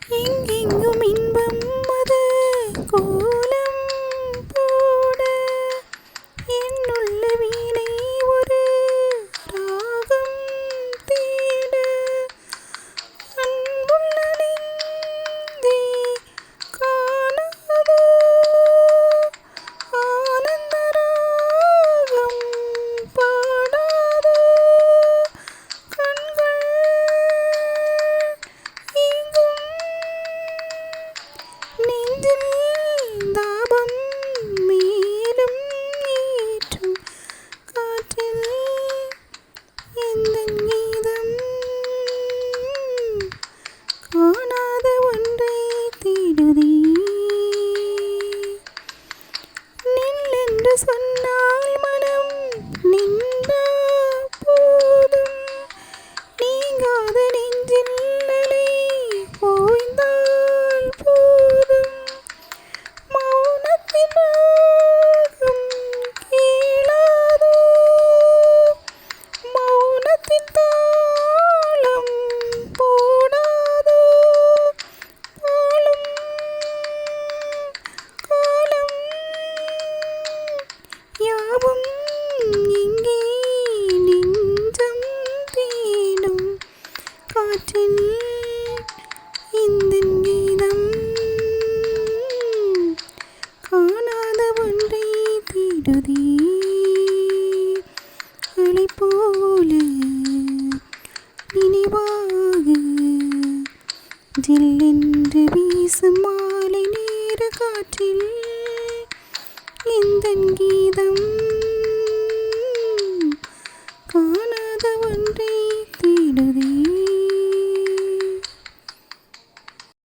எங்கெங்கும் இன்பம் அது கோலம் போட என்னுள்ள வீணை ஒரு ராகம் தேட அன்புள்ள நெஞ்சே காணாதோ ஆனந்த ராகம் பாடாதோ கண்கள் எங்கும் நெஞ்சில் தாபம் மேலும் ஏற்றும் காற்றில் எந்தன் கீதம் காணாத ஒன்றை தேடுதே நில்லென்று சொன்னால் மனம் நின்றா போதும் நீங்காத நெஞ்சில் அலை ஓய்ந்தால் போதும் மௌனத்தின் ராகம் கேளாதோ மௌனத்தின் தாளம் போடாதோ பாலும் காலம் யாவும் எங்கே நெஞ்சம் தேடும் காற்றில் இந்தன் கீதம் காணாத ஒன்றை தேடுதே அலை போல நினைவாக ஜில்லென்று வீசும் மாலை நேர காற்றில் இந்தன் கீதம்